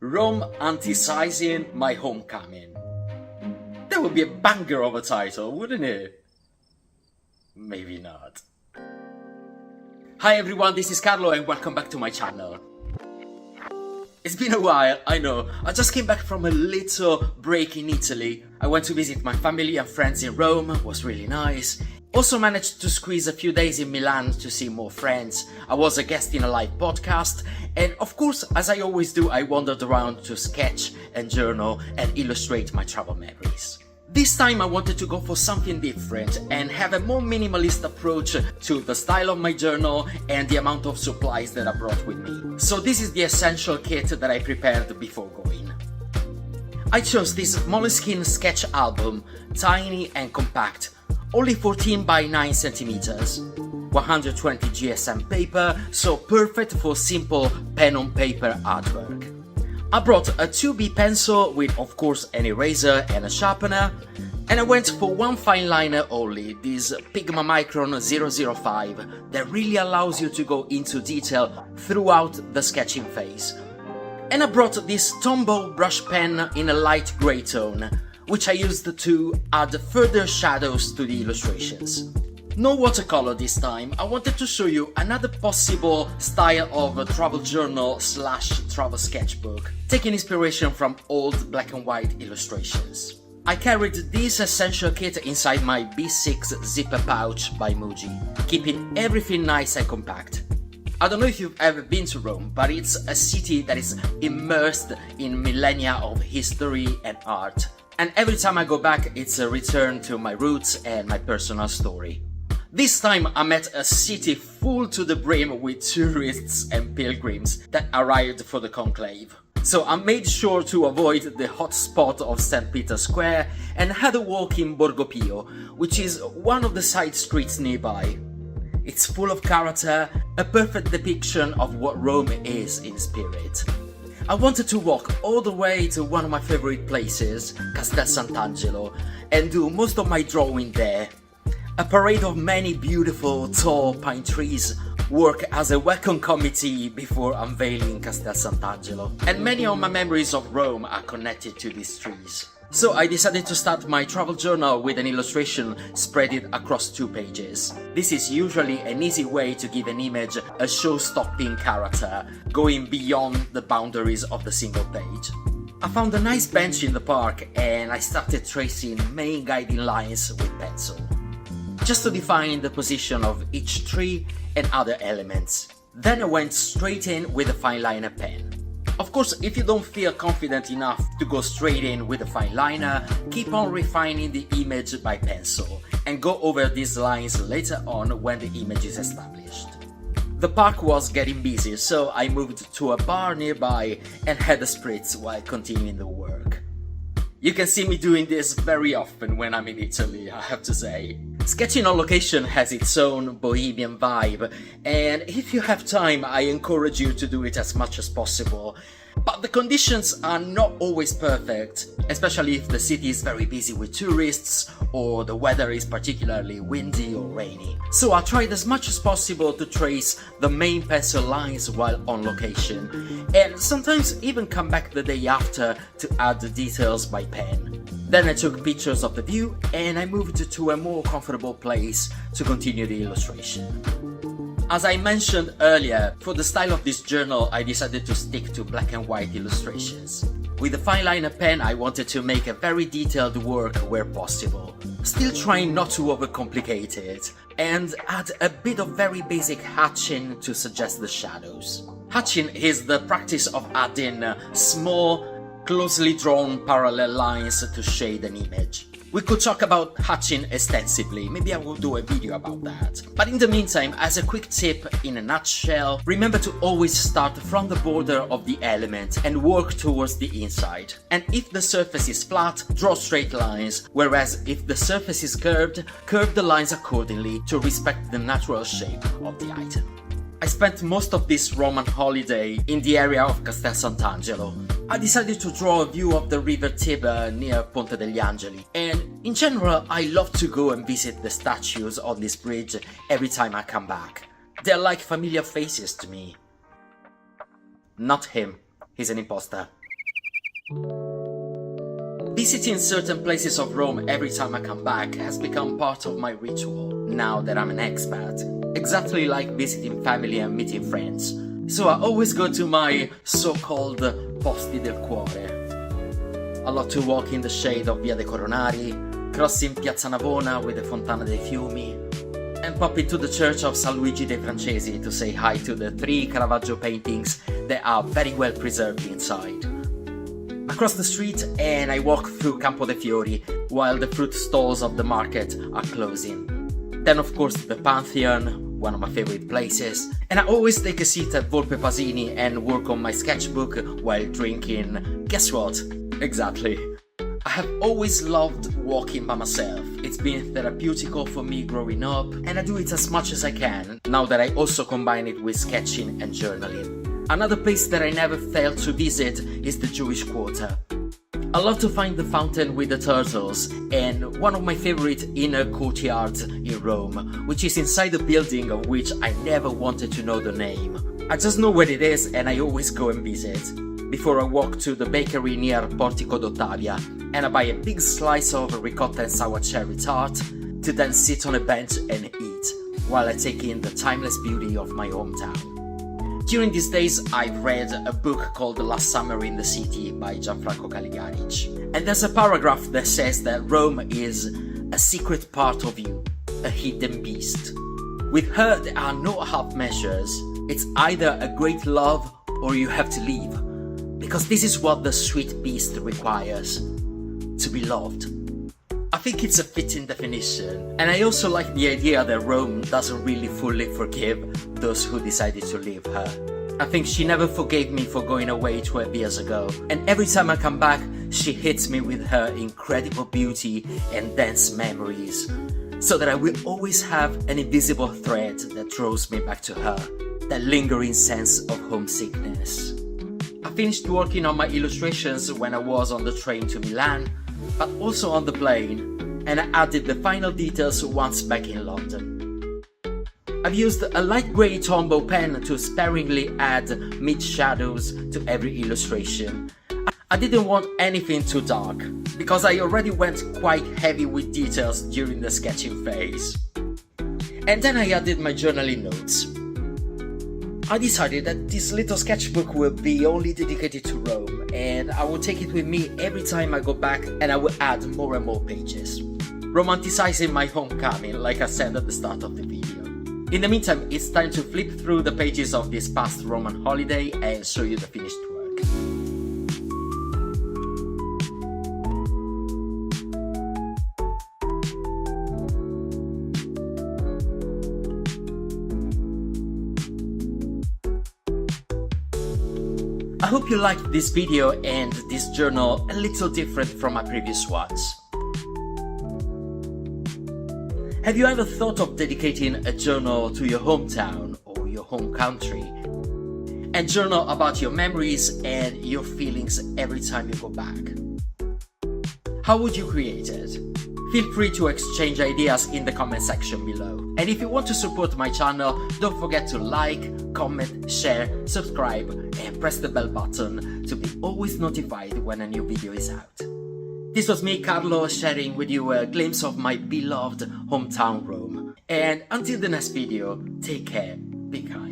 Romanticising My Homecoming. That would be a banger of a title, wouldn't it? Maybe not. Hi everyone, this is Carlo and welcome back to my channel. It's been a while, I know. I just came back from a little break in Italy. I went to visit my family and friends in Rome, it was really nice. Also managed to squeeze a few days in Milan to see more friends. I was a guest in a live podcast, and of course, as I always do, I wandered around to sketch and journal and illustrate my travel memories. This time I wanted to go for something different and have a more minimalist approach to the style of my journal and the amount of supplies that I brought with me. So this is the essential kit that I prepared before going. I chose this Moleskine sketch album, tiny and compact, only 14 by 9 centimeters, 120 GSM paper, so perfect for simple pen on paper artwork. I brought a 2B pencil with of course an eraser and a sharpener, and I went for one fine liner only, this Pigma Micron 005 that really allows you to go into detail throughout the sketching phase. And I brought this Tombow brush pen in a light grey tone, which I used to add further shadows to the illustrations. No watercolor this time. I wanted to show you another possible style of a travel journal / travel sketchbook, taking inspiration from old black and white illustrations. I carried this essential kit inside my B6 zipper pouch by Muji, keeping everything nice and compact. I don't know if you've ever been to Rome, but it's a city that is immersed in millennia of history and art. And every time I go back, it's a return to my roots and my personal story. This time I met a city full to the brim with tourists and pilgrims that arrived for the conclave. So I made sure to avoid the hot spot of St. Peter's Square and had a walk in Borgo Pio, which is one of the side streets nearby. It's full of character, a perfect depiction of what Rome is in spirit. I wanted to walk all the way to one of my favorite places, Castel Sant'Angelo, and do most of my drawing there. A parade of many beautiful, tall pine trees work as a welcome committee before unveiling Castel Sant'Angelo, and many of my memories of Rome are connected to these trees. So I decided to start my travel journal with an illustration spread across 2 pages. This is usually an easy way to give an image a show-stopping character, going beyond the boundaries of the single page. I found a nice bench in the park and I started tracing main guiding lines with pencil, just to define the position of each tree and other elements. Then I went straight in with a fineliner pen. Of course, if you don't feel confident enough to go straight in with a fine liner, keep on refining the image by pencil and go over these lines later on when the image is established. The park was getting busy, so I moved to a bar nearby and had a spritz while continuing the work. You can see me doing this very often when I'm in Italy, I have to say. Sketching on location has its own bohemian vibe, and if you have time, I encourage you to do it as much as possible. But the conditions are not always perfect, especially if the city is very busy with tourists or the weather is particularly windy or rainy. So I tried as much as possible to trace the main pencil lines while on location, and sometimes even come back the day after to add the details by pen. Then I took pictures of the view and I moved to a more comfortable place to continue the illustration. As I mentioned earlier, for the style of this journal I decided to stick to black and white illustrations. With the fineliner pen I wanted to make a very detailed work where possible, still trying not to overcomplicate it, and add a bit of very basic hatching to suggest the shadows. Hatching is the practice of adding small, closely drawn parallel lines to shade an image. We could talk about hatching extensively, maybe I will do a video about that. But in the meantime, as a quick tip in a nutshell, remember to always start from the border of the element and work towards the inside. And if the surface is flat, draw straight lines, whereas if the surface is curved, curve the lines accordingly to respect the natural shape of the item. I spent most of this Roman holiday in the area of Castel Sant'Angelo. I decided to draw a view of the river Tiber near Ponte degli Angeli, and in general I love to go and visit the statues on this bridge every time I come back. They're like familiar faces to me. Not him, he's an imposter. Visiting certain places of Rome every time I come back has become part of my ritual now that I'm an expat, exactly like visiting family and meeting friends. So I always go to my so-called posti del cuore. I love to walk in the shade of Via dei Coronari, crossing Piazza Navona with the Fontana dei Fiumi, and pop into the church of San Luigi dei Francesi to say hi to the 3 Caravaggio paintings that are very well preserved inside. I cross the street and I walk through Campo dei Fiori while the fruit stalls of the market are closing. Then of course the Pantheon, one of my favorite places, and I always take a seat at Volpe Pasini and work on my sketchbook while drinking, guess what? Exactly. I have always loved walking by myself. It's been therapeutical for me growing up, and I do it as much as I can, now that I also combine it with sketching and journaling. Another place that I never fail to visit is the Jewish Quarter. I love to find the fountain with the turtles, and one of my favorite inner courtyards in Rome, which is inside a building of which I never wanted to know the name. I just know where it is and I always go and visit. Before I walk to the bakery near Portico d'Ottavia, and I buy a big slice of ricotta and sour cherry tart, to then sit on a bench and eat, while I take in the timeless beauty of my hometown. During these days, I've read a book called The Last Summer in the City by Gianfranco Calligarich. And there's a paragraph that says that Rome is a secret part of you, a hidden beast. With her, there are no half measures. It's either a great love or you have to leave. Because this is what the sweet beast requires, to be loved. I think it's a fitting definition, and I also like the idea that Rome doesn't really fully forgive those who decided to leave her. I think she never forgave me for going away 12 years ago, and every time I come back, she hits me with her incredible beauty and dense memories, so that I will always have an invisible thread that draws me back to her, that lingering sense of homesickness. I finished working on my illustrations when I was on the train to Milan, but also on the plane, and I added the final details once back in London. I've used a light grey Tombow pen to sparingly add mid-shadows to every illustration. I didn't want anything too dark, because I already went quite heavy with details during the sketching phase. And then I added my journaling notes. I decided that this little sketchbook will be only dedicated to Rome, and I will take it with me every time I go back, and I will add more and more pages, romanticizing my homecoming like I said at the start of the video. In the meantime, it's time to flip through the pages of this past Roman holiday and show you the finished work. I hope you liked this video and this journal a little different from my previous ones. Have you ever thought of dedicating a journal to your hometown or your home country? And journal about your memories and your feelings every time you go back? How would you create it? Feel free to exchange ideas in the comment section below. And if you want to support my channel, don't forget to like, comment, share, subscribe, and press the bell button to be always notified when a new video is out. This was me, Carlo, sharing with you a glimpse of my beloved hometown Rome. And until the next video, take care, be kind.